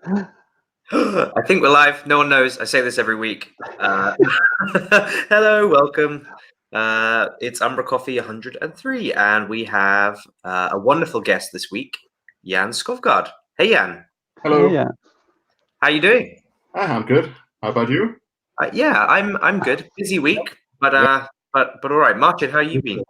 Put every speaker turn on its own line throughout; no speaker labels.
I think we're live. No one knows. I say this every week. Hello, welcome. It's umbraCoffee 103, and we have a wonderful guest this week, Jan Skovgaard. Hey, Jan.
Hello.
Yeah.
How you doing?
I'm good. How about you?
Yeah, I'm good. Busy week, but all right. Marcin, how you been?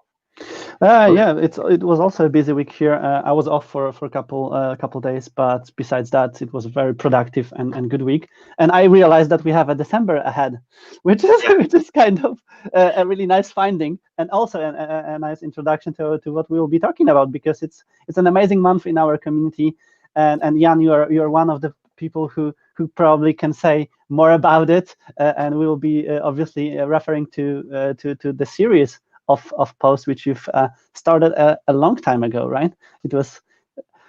Yeah, it was also a busy week here. I was off for a couple days, but besides that, it was a very productive and good week. And I realized that we have a December ahead, which is kind of a really nice finding, and also a nice introduction to what we will be talking about, because it's an amazing month in our community. And Jan, you're one of the people who probably can say more about it, and we will be obviously referring to the series of posts which you've started a long time ago, right? It was.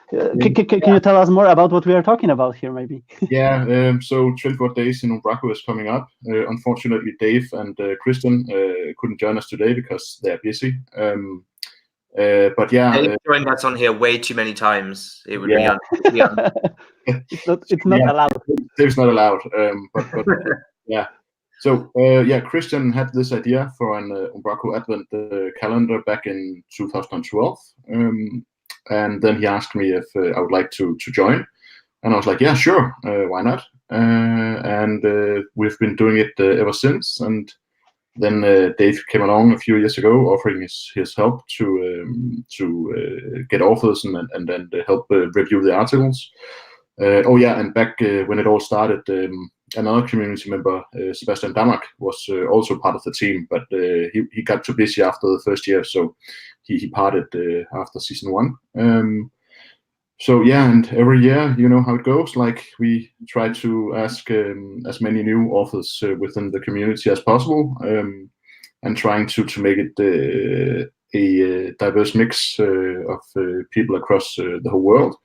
Can you tell us more about what we are talking about here, maybe?
Yeah. So 24 days in Umbraco is coming up. Unfortunately, Dave and Christian couldn't join us today because they're busy. But yeah,
Dave joined us on here way too many times. It would be
it's not allowed.
Dave's not allowed. But yeah. So Christian had this idea for an Umbraco Advent calendar back in 2012, and then he asked me if I would like to join, and I was like, yeah, sure, why not? And we've been doing it ever since. And then Dave came along a few years ago, offering his help to get authors and then help review the articles. And back when it all started, another community member, Sebastian Damak, was also part of the team, but he got too busy after the first year, so he parted after season 1. And every year, you know how it goes. Like, we try to ask as many new authors within the community as possible, and trying to make it a diverse mix of people across the whole world.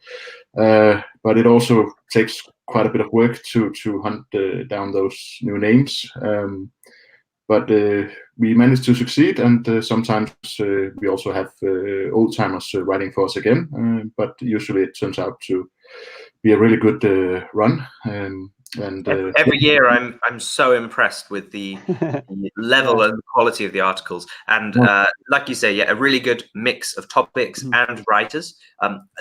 But it also takes quite a bit of work to hunt down those new names. But we managed to succeed, and sometimes we also have old timers writing for us again. But usually it turns out to be a really good run.
Every year, I'm so impressed with the level and quality of the articles, and like you say, a really good mix of topics and writers.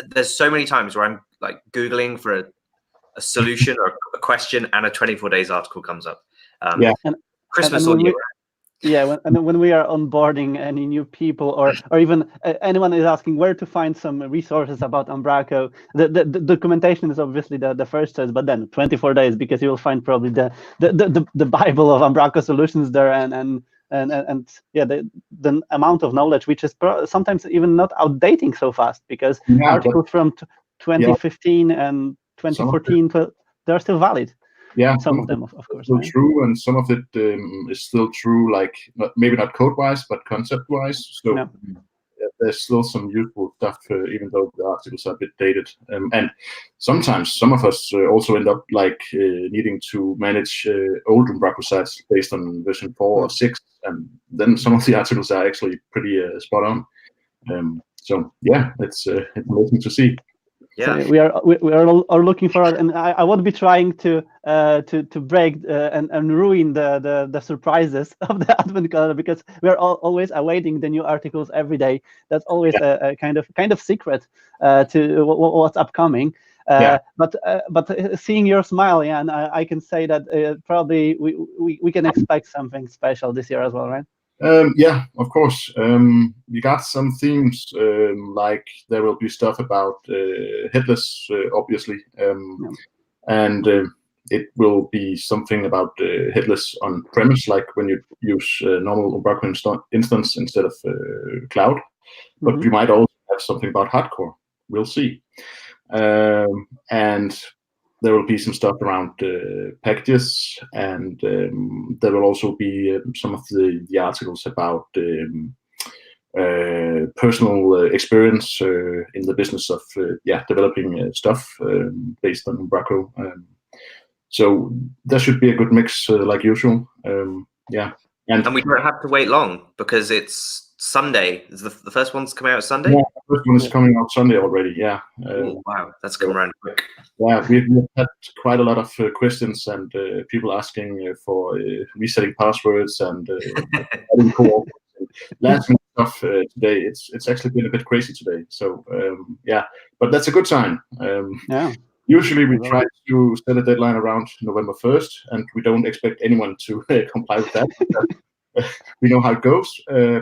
There's so many times where I'm like Googling for a solution or a question, and a 24 days article comes up. Christmas all year.
When we are onboarding any new people, or even anyone is asking where to find some resources about Umbraco, the documentation is obviously the first choice, but then 24 days, because you will find probably the Bible of Umbraco solutions there, and the amount of knowledge, which is sometimes even not outdating so fast, because articles from 2015 and 2014 they're still valid. Some of them, of course.
Still true, and some of it is still true, like maybe not code-wise, but concept-wise. So there's still some useful stuff, even though the articles are a bit dated. And sometimes some of us also end up like needing to manage old Umbraco sites based on version 4 or 6, and then some of the articles are actually pretty spot on. It's amazing to see.
So we are all looking forward, and I won't be trying to break and ruin the surprises of the Advent calendar, because we are always awaiting the new articles every day. That's always a kind of secret to what's upcoming. But seeing your smile, Jan, I can say that probably we can expect something special this year as well, right?
Of course. We got some themes, like there will be stuff about Headless, obviously, and it will be something about Headless on premise, like when you use normal Umbraco instance instead of cloud. But we might also have something about hardcore. We'll see. And there will be some stuff around packages, and there will also be some of the articles about personal experience in the business of developing stuff based on Umbraco. So there should be a good mix, like usual.
And we don't have to wait long, because it's Sunday. Is the first one's coming out Sunday?
Yeah, the first one is coming out Sunday already. Yeah.
Wow, that's come around quick.
Yeah, we've had quite a lot of questions and people asking for resetting passwords and adding co-op last minute stuff today. It's actually been a bit crazy today. So yeah, but that's a good sign.
Yeah.
Usually we try to set a deadline around November 1st, and we don't expect anyone to comply with that. We know how it goes,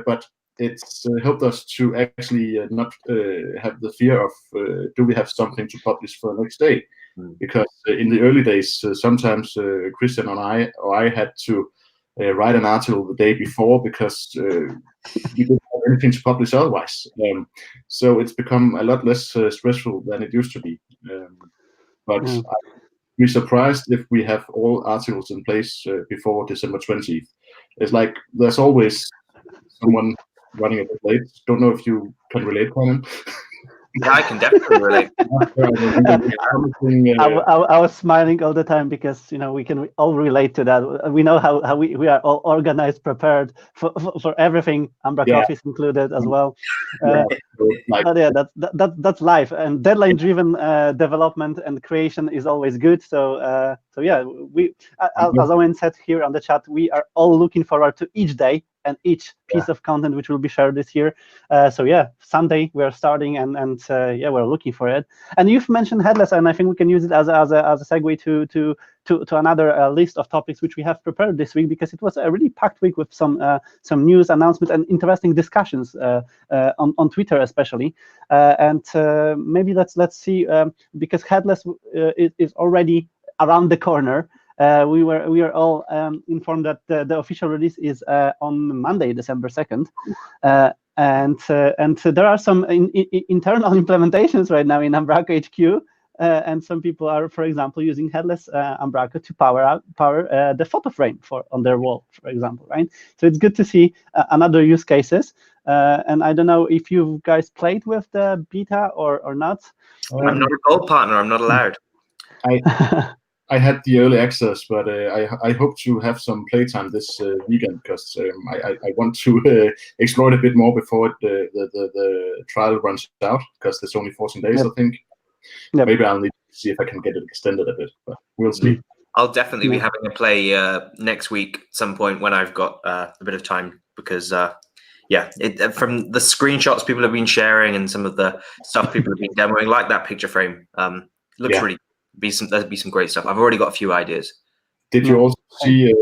but it's helped us to actually not have the fear of do we have something to publish for the next day? Because in the early days, sometimes Christian and I had to write an article the day before because we didn't have anything to publish otherwise. So it's become a lot less stressful than it used to be. But I'd be surprised if we have all articles in place before December 20th. It's like there's always someone running a bit late. Don't know if you can relate, Conan.
Yeah, I can definitely relate.
I was smiling all the time because we can all relate to that. We know how we are all organized, prepared for everything. UmbraCoffee is included as well. But yeah, that's life, and deadline-driven development and creation is always good. So yeah, as Owen said here on the chat, we are all looking forward to each day and each piece of content which will be shared this year. So yeah, Sunday we are starting, and yeah, we're looking for it. And you've mentioned Headless, and I think we can use it as a segue to another list of topics which we have prepared this week, because it was a really packed week with some news announcements and interesting discussions on Twitter especially. And maybe let's see, because Headless is already around the corner. We are all informed that the official release is on Monday, December 2nd, and there are some internal implementations right now in Umbraco HQ, and some people are, for example, using Headless Umbraco to power the photo frame on their wall, for example, right? So it's good to see another use cases. And I don't know if you guys played with the beta or not.
I'm not a gold partner. I'm not allowed.
I had the early access, but I hope to have some playtime this weekend, because I want to explore it a bit more before the trial runs out, because there's only 14 days, I think. Maybe I'll need to see if I can get it extended a bit, but we'll see.
I'll definitely be having a play next week at some point when I've got a bit of time, because yeah, from the screenshots people have been sharing and some of the stuff people have been demoing, like that picture frame, looks really there'd be some great stuff. I've already got a few ideas.
Did you also see?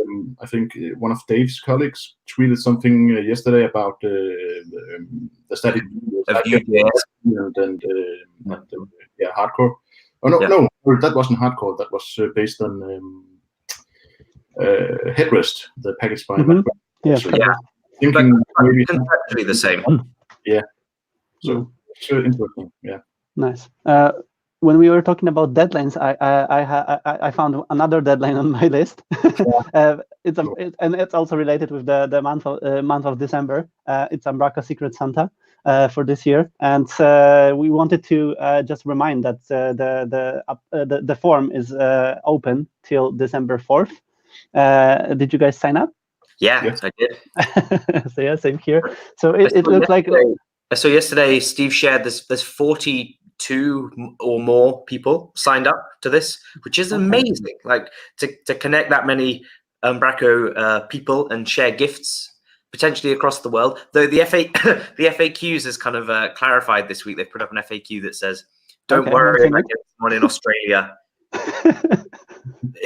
I think one of Dave's colleagues tweeted something yesterday about the static and hardcore. Oh no, that wasn't hardcore. That was based on Headrest, the package by.
Thinking maybe conceptually the same.
Yeah. So interesting. Yeah.
Nice. When we were talking about deadlines, I found another deadline on my list. And it's also related with the month of December. It's Umbraco Secret Santa for this year, and we wanted to just remind that the form is open till December 4th. Did you guys sign up?
Yeah, yes. I did.
So yeah, same here. So it looks like.
So yesterday, Steve shared there's 42 or more people signed up to this, which is amazing. Like to connect that many Umbraco people and share gifts potentially across the world. Though the FAQs has kind of clarified this week. They've put up an FAQ that says, "Don't worry, I get someone in Australia."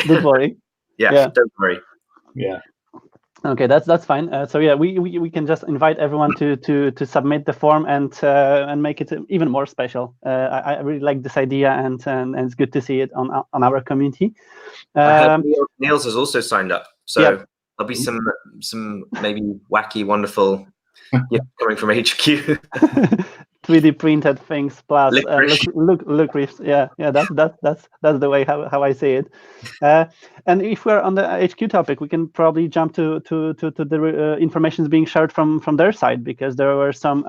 Don't worry.
Yeah, don't worry.
Yeah.
Okay, that's fine. So yeah, we can just invite everyone to submit the form and make it even more special. I really like this idea, and it's good to see it on our community.
Niels has also signed up, so there'll be some maybe wacky, wonderful coming from HQ.
3D printed things plus licorice. Yeah, that's the way how I see it. And if we're on the HQ topic, we can probably jump to the information being shared from their side, because there were some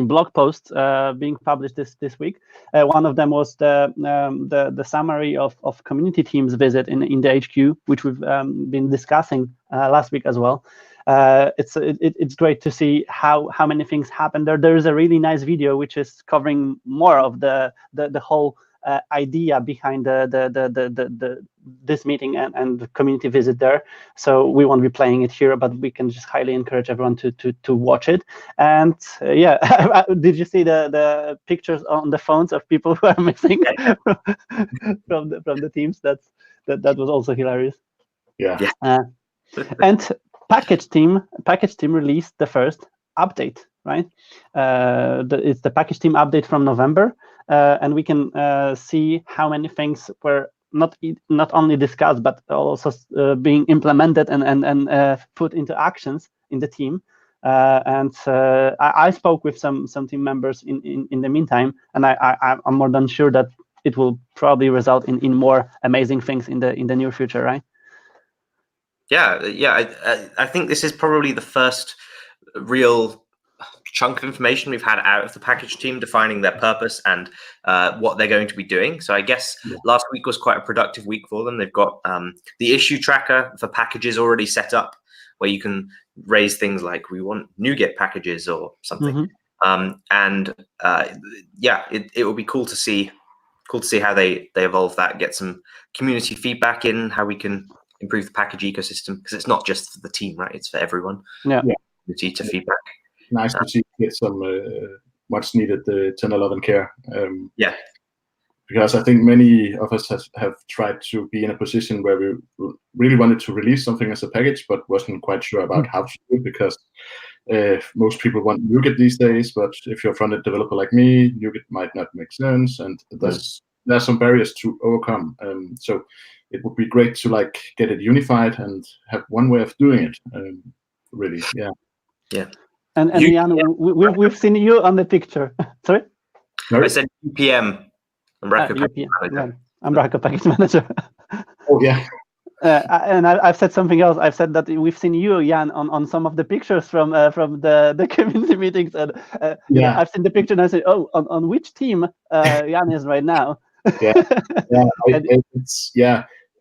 blog posts being published this week. One of them was the summary of community teams visit in the HQ, which we've been discussing last week as well. it's great to see how many things happen there. There is a really nice video which is covering more of the whole idea behind this meeting and the community visit there. So we won't be playing it here, but we can just highly encourage everyone to watch it. And yeah, did you see the pictures on the phones of people who are missing from the teams? That was also hilarious.
Yeah.
And package team released the first update, right? It's the package team update from November. And we can see how many things were not only discussed, but also being implemented and put into actions in the team. And I spoke with some team members in the meantime, and I'm more than sure that it will probably result in more amazing things in the near future, right?
Yeah. I think this is probably the first real chunk of information we've had out of the package team defining their purpose and what they're going to be doing. So I guess last week was quite a productive week for them. They've got the issue tracker for packages already set up, where you can raise things like we want NuGet packages or something. It will be cool to see how they evolve that, get some community feedback in how we can improve the package ecosystem, because it's not just for the team, right? It's for everyone. Community to feedback.
Nice to see get some much needed 1011 care. Because I think many of us have tried to be in a position where we really wanted to release something as a package, but wasn't quite sure about how to do it, because most people want NuGet these days, but if you're a front-end developer like me, NuGet might not make sense, and there's some barriers to overcome. So it would be great to get it unified and have one way of doing it. Really, yeah.
And Jan, we've seen you on the picture. Sorry?
I said UPM, Umbraco Package Manager.
Umbraco Package Manager.
Oh, yeah.
And I've said something else. I've said that we've seen you, Jan, on some of the pictures from the community meetings. And I've seen the picture and I said, oh, on which team Jan is right now?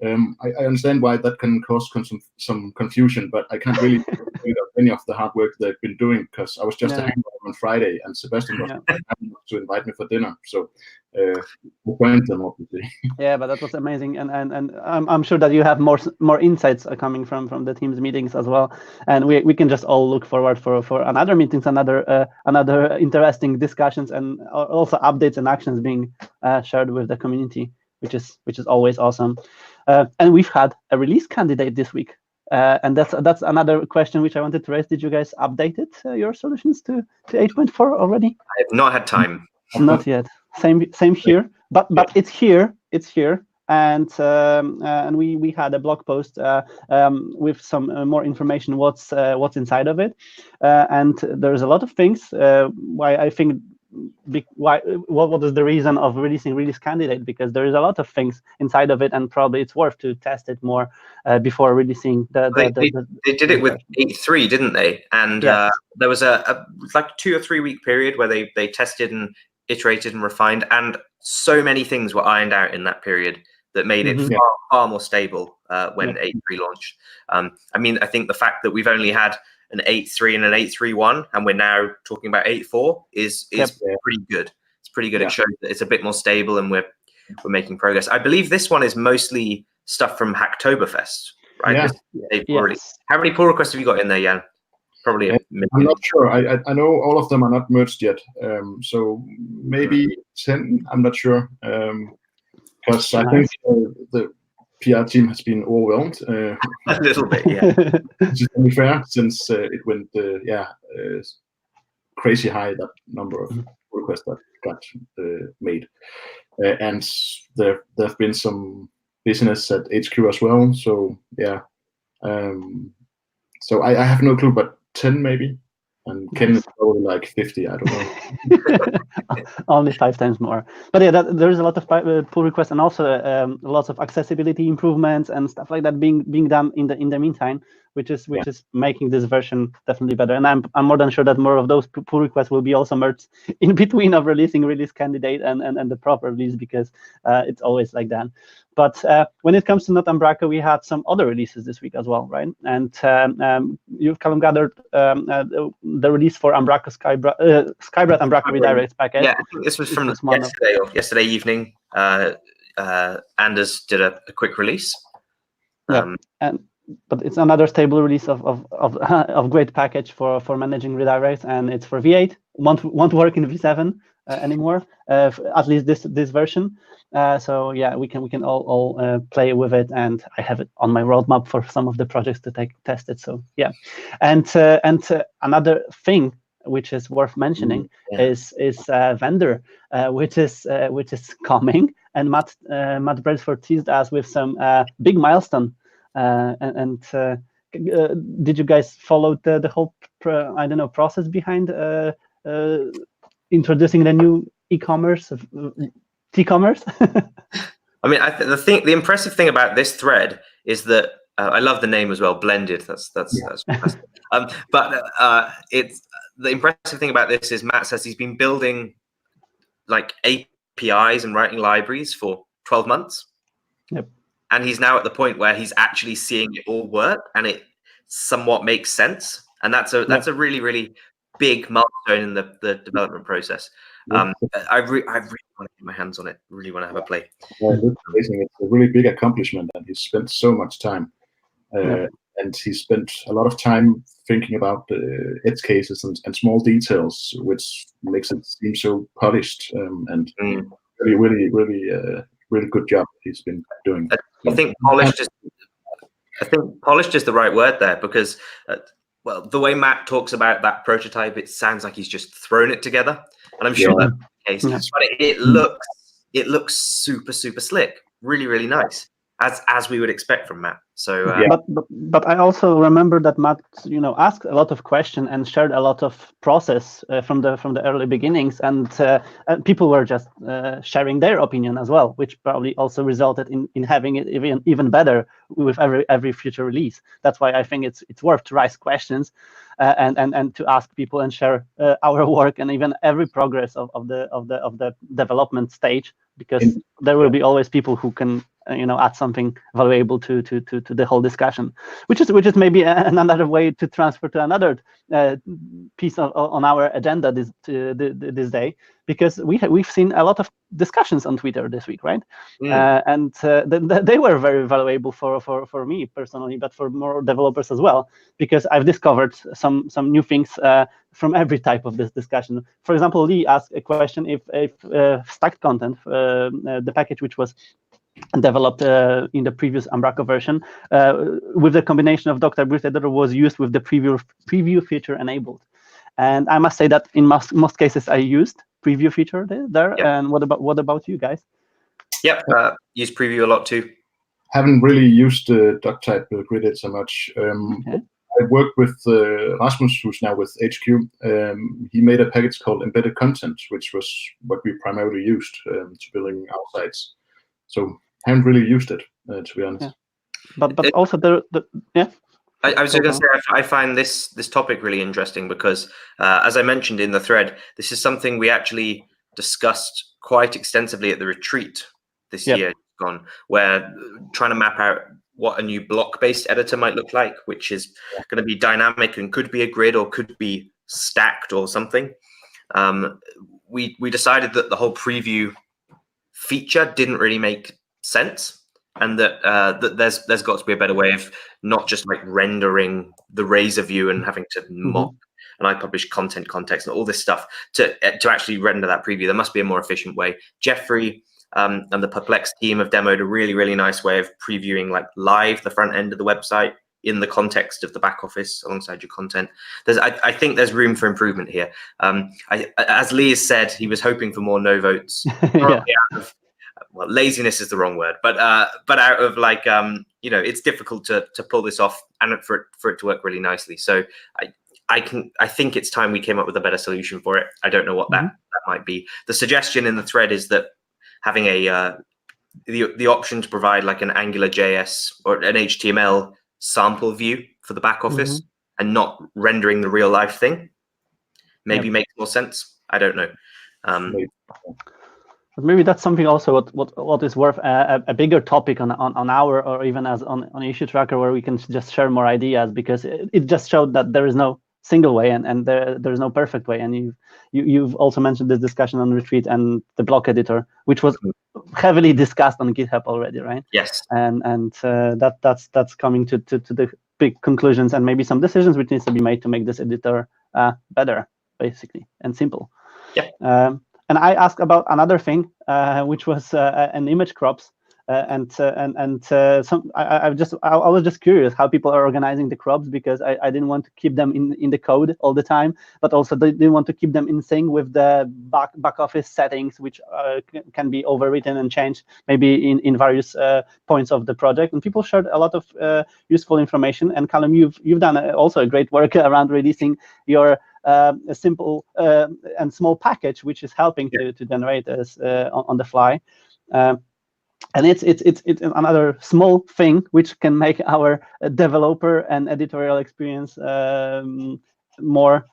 I understand why that can cause some confusion, but I can't really think of any of the hard work they've been doing, because I was just a hangover on Friday, and Sebastian was to invite me for dinner, so we joined them, obviously. Yeah, but that was amazing, and I'm sure that you have more insights coming from the team's meetings as well, and we can just all look forward for another meetings, another interesting discussions, and also updates and actions being shared with the community, which is always awesome. And we've had a release candidate this week, and that's another question which I wanted to raise. Did you guys updated your solutions to 8.4 already?
I have not had time.
Not yet. Same here. But it's here. And we had a blog post with some more information what's inside of it, and there's a lot of things. Why I think. What is the reason of releasing release candidate? Because there is a lot of things inside of it, and probably it's worth to test it more before releasing
they did it with 8.3, didn't they? And there was a 2 or 3 week period where they tested and iterated and refined, and so many things were ironed out in that period that made it far more stable when 8.3 launched. I think the fact that we've only had an 8.3 and an 8.3.1, and we're now talking about 8.4 is pretty good. It's pretty good. It shows that it's a bit more stable, and we're making progress. I believe this one is mostly stuff from Hacktoberfest, right? How many pull requests have you got in there, Jan? Probably a million.
I'm not sure. I know all of them are not merged yet, so maybe 10. I'm not sure, because I think the PR team has been overwhelmed.
A little bit, yeah.
Which is only fair, since it went crazy high, that number of requests that got made. And there have been some business at HQ as well. So yeah. So I have no clue, but 10 maybe. And Ken is probably 50, I don't know.
Only 5 times more. But yeah, there is a lot of pull requests, and also lots of accessibility improvements and stuff like that being done in the meantime, which is making this version definitely better. And I'm more than sure that more of those pull requests will be also merged in between of releasing release candidate and the proper release, because it's always like that. But when it comes to not Umbraco, we had some other releases this week as well, right? And you've, Callum, gathered the release for Umbraco Skybrat Umbraco Redirects package.
Yeah, I think this was from yesterday evening. Anders did a quick release.
But it's another stable release of great package for managing redirects, and it's for V8. Won't work in V7 anymore, at least this version. So yeah, we can all play with it, and I have it on my roadmap for some of the projects to test it. So yeah, and another thing which is worth mentioning is vendor, which is coming, and Matt Brailsford teased us with some big milestone. Did you guys follow the whole process behind introducing the new e-commerce, T-commerce?
I mean, the impressive thing about this thread is that I love the name as well, Blended. That's but it's the impressive thing about this is Matt says he's been building like APIs and writing libraries for 12 months.
Yep.
And he's now at the point where he's actually seeing it all work, and it somewhat makes sense. And that's a really, really big milestone in the development process. I really want to get my hands on it. Really want to have a play.
Yeah, it's amazing. It's a really big accomplishment, and he's spent so much time. And he spent a lot of time thinking about edge cases and small details, which makes it seem so polished, and really good job he's been doing.
I think polished is the right word there, because well, the way Matt talks about that prototype, it sounds like he's just thrown it together, and I'm sure that's the case. But it looks super slick, really nice, as we would expect from Matt. So
but I also remember that Matt asked a lot of questions and shared a lot of process from the early beginnings, and people were just sharing their opinion as well, which probably also resulted in having it even better with every future release. That's why I think it's worth to raise questions and to ask people and share our work and even every progress of the development stage, because there will be always people who can add something valuable to the whole discussion, which is maybe another way to transfer to another piece on our agenda this day, because we've seen a lot of discussions on Twitter this week, right? And they were very valuable for me personally, but for more developers as well, because I've discovered some new things from every type of this discussion. For example, Lee asked a question if stacked content, the package which was developed in the previous Umbraco version, with the combination of Dr. Brief Editor, was used with the preview feature enabled. And I must say that in most cases I used preview feature there. Yep. And what about you guys?
Yep, use preview a lot too.
Haven't really used doctype grid edit so much. I worked with Rasmus, who's now with HQ. He made a package called embedded content, which was what we primarily used to building our sites. So haven't really used it, to be honest.
But also
I was going to say, I find this topic really interesting because, as I mentioned in the thread, this is something we actually discussed quite extensively at the retreat this year gone, where trying to map out what a new block-based editor might look like, which is going to be dynamic and could be a grid or could be stacked or something. We decided that the whole preview feature didn't really make sense, and that there's got to be a better way of not just like rendering the Razor view and having to mock and I publish content context and all this stuff to actually render that preview. There must be a more efficient way. Jeffrey and the Perplex team have demoed a really nice way of previewing like live the front end of the website in the context of the back office alongside your content. I think there's room for improvement here. As Lee has said, he was hoping for more no votes. Well, laziness is the wrong word, but out of like it's difficult to pull this off and for it to work really nicely. So I think it's time we came up with a better solution for it. I don't know what that might be. The suggestion in the thread is that having the option to provide like an Angular JS or an HTML sample view for the back office and not rendering the real life thing maybe makes more sense. I don't know.
But maybe that's something also what is worth a bigger topic on our, or even as on Issue Tracker, where we can just share more ideas, because it just showed that there is no single way and there's no perfect way. And you've also mentioned this discussion on Retreat and the block editor, which was heavily discussed on GitHub already, right?
Yes.
And that's coming to the big conclusions and maybe some decisions which needs to be made to make this editor better, basically, and simple.
Yeah.
And I asked about another thing, which was an image crops, I was just curious how people are organizing the crops, because I didn't want to keep them in the code all the time, but also they didn't want to keep them in sync with the back office settings, which can be overwritten and changed maybe in various points of the project. And people shared a lot of useful information. And Callum, you've done also a great work around releasing your a simple and small package, which is helping to generate this on the fly. And it's another small thing which can make our developer and editorial experience more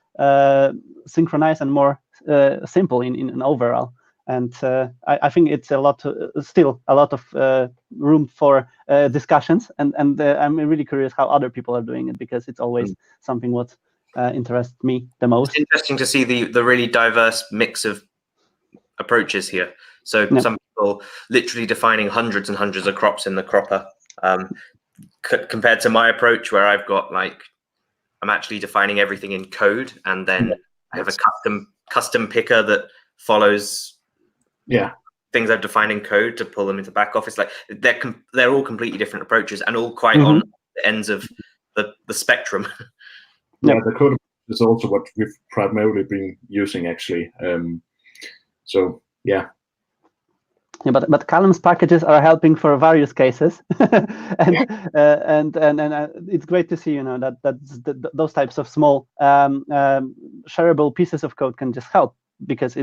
synchronized and more simple in overall. And I think it's still a lot of room for discussions. And I'm really curious how other people are doing it, because it's always something what interests me the most.
It's interesting to see the really diverse mix of approaches here. So some people literally defining hundreds and hundreds of crops in the cropper, compared to my approach, where I've got I'm actually defining everything in code, and then I have a custom picker that follows things I've defined in code to pull them into back office. They're all completely different approaches, and all quite on the ends of the spectrum.
Yeah, the code is also what we've primarily been using, actually. So yeah.
Yeah, but Callum's packages are helping for various cases, and it's great to see, that those types of small shareable pieces of code can just help, because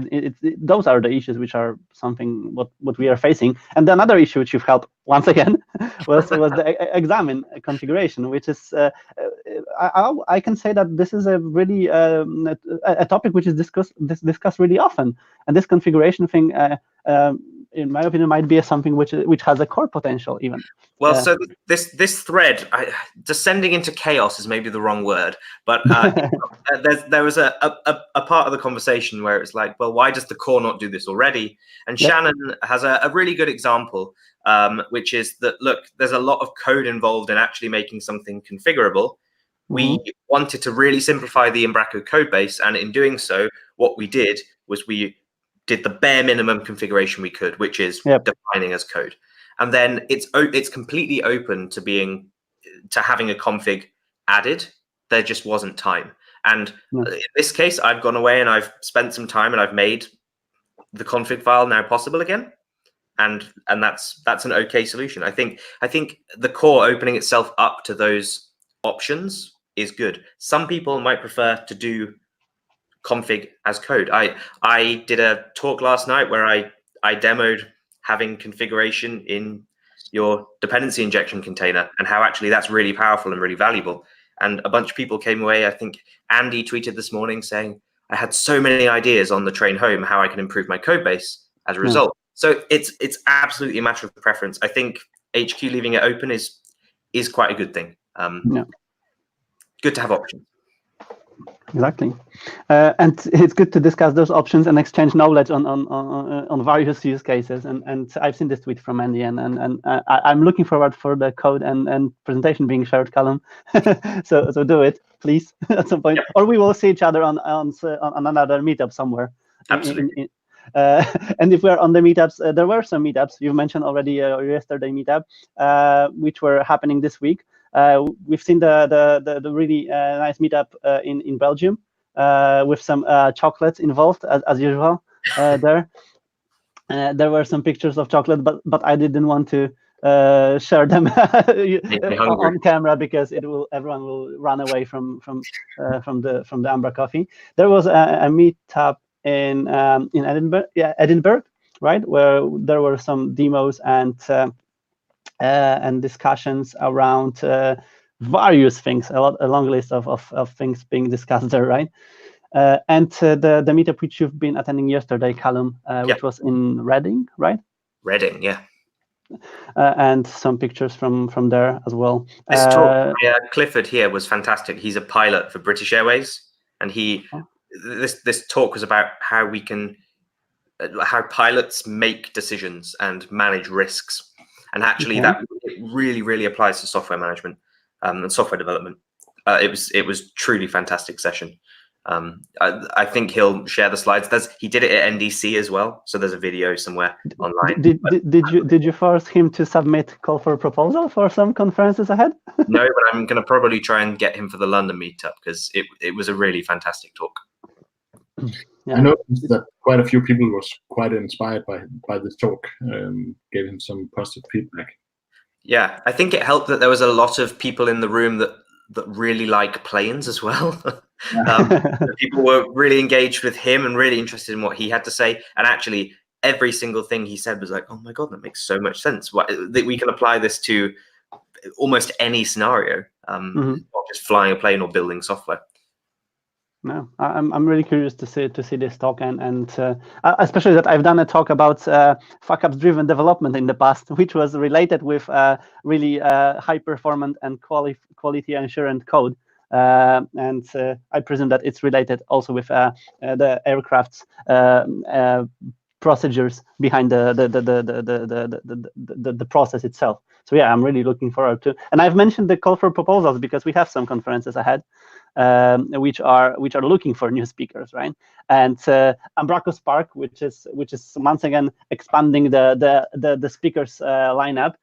those are the issues which are something what we are facing. And another issue which you've helped once again was the examine configuration, which is I can say that this is a really a topic which is discussed really often, and this configuration thing, in my opinion, might be something which has a core potential even.
Well, so this thread, descending into chaos is maybe the wrong word, but there was a part of the conversation where it's like, well, why does the core not do this already? And Shannon has a really good example, which is that, look, there's a lot of code involved in actually making something configurable. We wanted to really simplify the Umbraco code base, and in doing so, what we did was we did the bare minimum configuration we could, which is defining as code. And then it's completely open to having a config added. There just wasn't time. And in this case, I've gone away and I've spent some time and I've made the config file now possible again. And that's an okay solution. I think the core opening itself up to those options is good. Some people might prefer to do config as code. I did a talk last night where I demoed having configuration in your dependency injection container, and how actually that's really powerful and really valuable. And a bunch of people came away. I think Andy tweeted this morning saying, I had so many ideas on the train home how I can improve my code base as a result. So it's absolutely a matter of preference. I think HQ leaving it open is quite a good thing. Good to have options.
Exactly, and it's good to discuss those options and exchange knowledge on various use cases. And I've seen this tweet from Andy, and I'm looking forward for the code and presentation being shared, Callum. so do it, please, at some point, or we will see each other on another meetup somewhere.
Absolutely.
And if we're on the meetups, there were some meetups you mentioned already. Yesterday meetup, which were happening this week. We've seen the really nice meetup in Belgium with some chocolates involved as usual. There were some pictures of chocolate, but I didn't want to share them on camera, because everyone will run away from the umbraCoffee. There was a meetup in Edinburgh, right, where there were some demos and discussions around various things, a long list of things being discussed there, right? And the meetup which you've been attending yesterday, Callum, which was in Reading, right?
Reading, yeah.
And some pictures from there as well.
This talk by Clifford here was fantastic. He's a pilot for British Airways, and this talk was about how pilots make decisions and manage risks, and actually that really applies to software management and software development. It was truly fantastic session. I think he'll share the slides. He did it at NDC as well, so there's a video somewhere online.
Did you force him to submit call for proposal for some conferences ahead?
No, but I'm going to probably try and get him for the London meetup, because it was a really fantastic talk.
Yeah. I noticed that quite a few people was quite inspired by this talk. Gave him some positive feedback.
Yeah, I think it helped that there was a lot of people in the room that really like planes as well. People were really engaged with him and really interested in what he had to say. And actually, every single thing he said was like, oh my God, that makes so much sense. That we can apply this to almost any scenario, not just flying a plane or building software.
No, I'm really curious to see this talk, and especially that I've done a talk about fuck-ups driven development in the past, which was related with really high performant and quality assurance code, and I presume that it's related also with the aircraft's procedures behind the process itself. So yeah, I'm really looking forward to. And I've mentioned the call for proposals because we have some conferences ahead, which are looking for new speakers, right? And Umbraco Spark, which is once again expanding the speakers lineup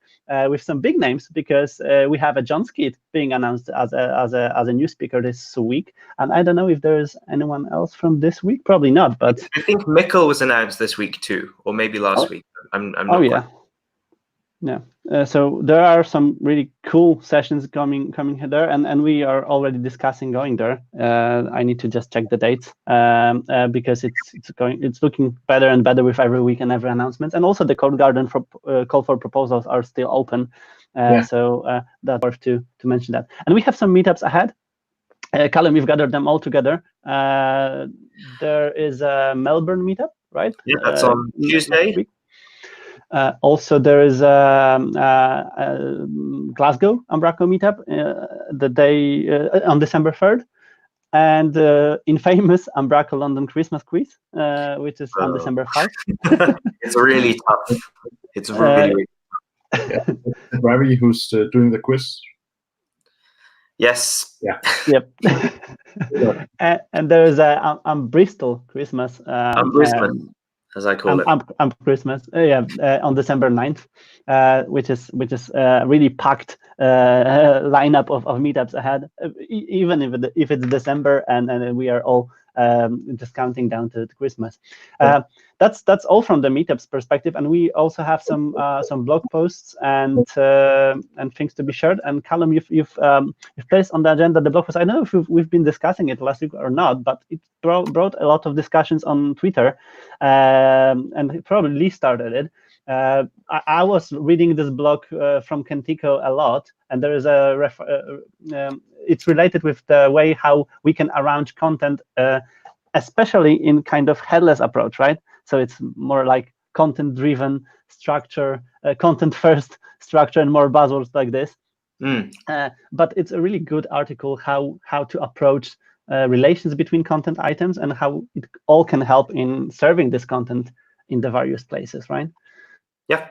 with some big names, because we have a John Skeet being announced as a new speaker this week, and I don't know if there is anyone else from this week. Probably not, but
I think Mikkel was announced this week too, or maybe last week. I'm not quite.
Yeah. So there are some really cool sessions coming there, and we are already discussing going there. I need to just check the dates because it's looking better and better with every week and every announcement. And also the Code Garden for call for proposals are still open. So that's worth to mention that. And we have some meetups ahead. Callum, we've gathered them all together. There is a Melbourne meetup, right?
Yeah, that's on Tuesday.
Also, there is a Glasgow Umbraco meetup the day on December 3rd, and infamous Umbraco London Christmas quiz, which is on December 5th.
It's really tough. It's really
tough. Ravi, who's doing the quiz.
Yes.
Yeah.
Yep. And there is a Bristol Christmas.
Bristol, as I call it.
Christmas, on December 9th, which is really packed lineup of meetups ahead, even if it's December and we are all just counting down to Christmas. That's all from the meetups perspective, and we also have some blog posts and things to be shared. And Callum, you've placed on the agenda the blog post. I don't know if we've been discussing it last week or not, but it brought a lot of discussions on Twitter, and it probably started it. I was reading this blog from Kentico a lot, and there is it's related with the way how we can arrange content, especially in kind of headless approach, right? So it's more like content-driven structure, content-first structure, and more buzzwords like this. But it's a really good article how to approach relations between content items and how it all can help in serving this content in the various places, right?
Yeah.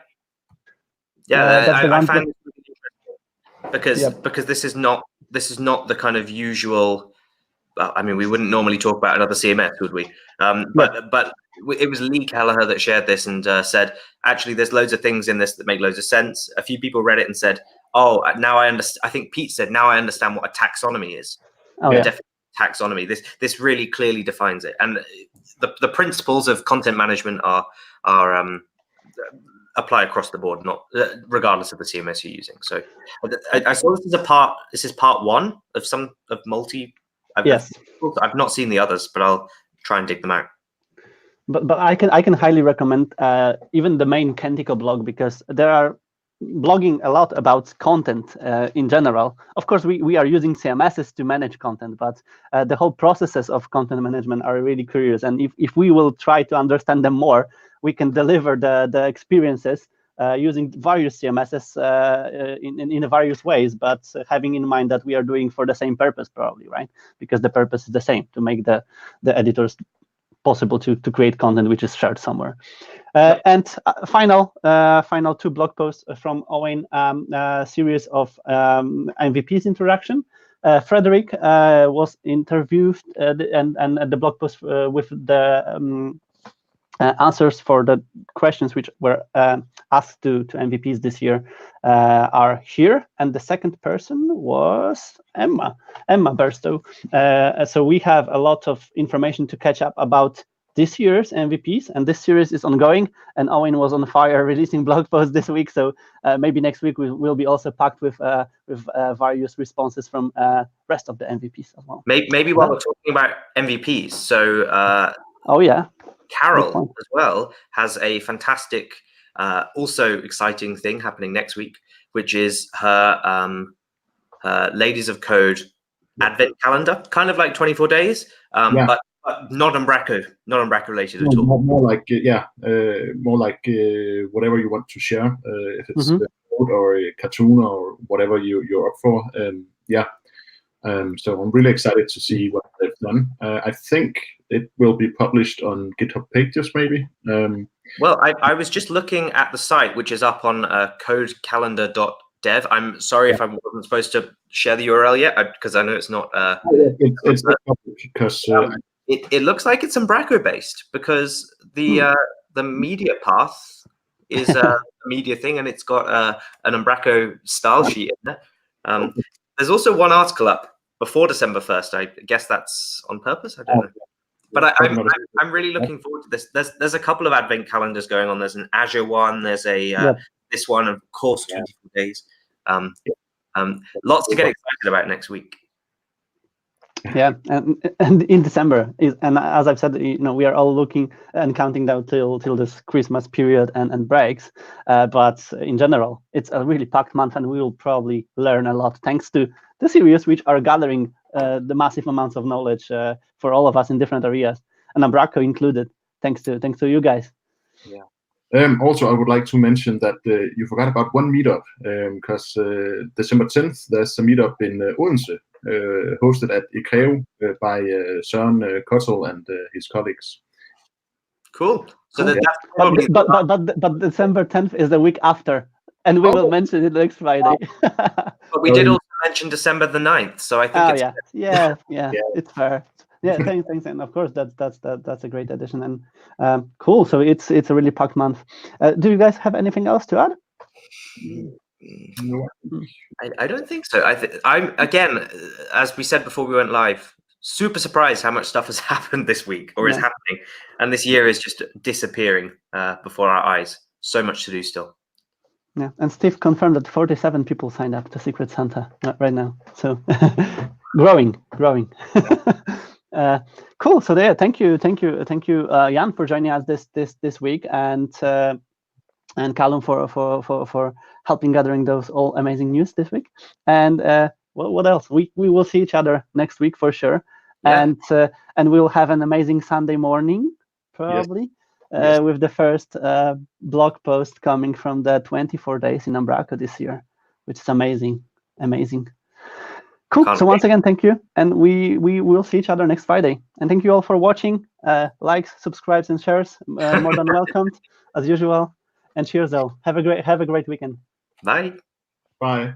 I found it really interesting because this is not the kind of usual. I mean, we wouldn't normally talk about another CMS, would we? But it was Lee Kelleher that shared this and said, actually, there's loads of things in this that make loads of sense. A few people read it and said, oh, now I understand. I think Pete said, now I understand what a taxonomy is. Definitely taxonomy. This really clearly defines it. And the principles of content management are apply across the board, not regardless of the CMS you're using. So I saw this is part one of multi. I've not seen the others, but I'll try and dig them out.
But I can highly recommend even the main Kentico blog, because there are blogging a lot about content in general. Of course, we are using CMSs to manage content, but the whole processes of content management are really curious. And if we will try to understand them more, we can deliver the experiences using various CMSs in various ways, but having in mind that we are doing for the same purpose, probably, right? Because the purpose is the same, to make the editors possible to create content which is shared somewhere. And final 2 blog posts from Owen, series of MVPs interaction. Frederick was interviewed, and the blog post with the answers for the questions which were asked to MVPs this year are here. And the second person was Emma Burstow. So we have a lot of information to catch up about this year's MVPs, and this series is ongoing, and Owen was on fire releasing blog posts this week, so maybe next week we will be also packed with various responses from rest of the MVPs as well.
Maybe while we're talking about MVPs, so
oh yeah,
Carol as well has a fantastic, also exciting thing happening next week, which is her Ladies of Code Advent calendar, kind of like 24 days, but not Umbraco related at all.
More like whatever you want to share, if it's a code or a cartoon or whatever you're up for. So I'm really excited to see what they've done. I think it will be published on GitHub pages, maybe.
Well, I was just looking at the site, which is up on codecalendar.dev. I'm sorry if I wasn't supposed to share the URL yet, because I know it's not.
It's because
it looks like it's Umbraco based, because the media path is a media thing, and it's got an Umbraco style sheet in there. There's also one article up before December 1st. I guess that's on purpose. I don't know. But I'm really looking forward to this. There's a couple of advent calendars going on. There's an Azure one. There's a this one, of course, 24 days. Lots to get excited about next week.
Yeah, and in December and as I've said, we are all looking and counting down till this Christmas period and breaks. But in general, it's a really packed month, and we will probably learn a lot thanks to the series, which are gathering the massive amounts of knowledge for all of us in different areas, and Umbraco included. Thanks to you guys.
Yeah. Also, I would like to mention that you forgot about one meetup, because December 10th there's a meetup in Odense, hosted at ICREO by Søren Kottel and his colleagues.
Cool. So that's
probably but December 10th is the week after, and we will mention it next Friday.
But we did also mention December the 9th, so I think it's fair. Yeah, thanks, and of course that's a great addition, and cool. So it's a really packed month. Do you guys have anything else to add?
No.
I don't think so. I'm again, as we said before we went live, super surprised how much stuff has happened this week or is happening, and this year is just disappearing before our eyes. So much to do still.
Yeah, and Steve confirmed that 47 people signed up to Secret Santa right now. So growing. Cool. So there, thank you, Jan, for joining us this week, and Callum for helping gathering those all amazing news this week. And what else? We will see each other next week for sure, and we'll have an amazing Sunday morning probably. Yes. With the first blog post coming from the 24 days in Umbraco this year, which is amazing. Cool. So once again, thank you, and we will see each other next Friday. And thank you all for watching. Likes, subscribes, and shares more than welcomed as usual. And cheers, all. Have a great weekend.
Bye.
Bye.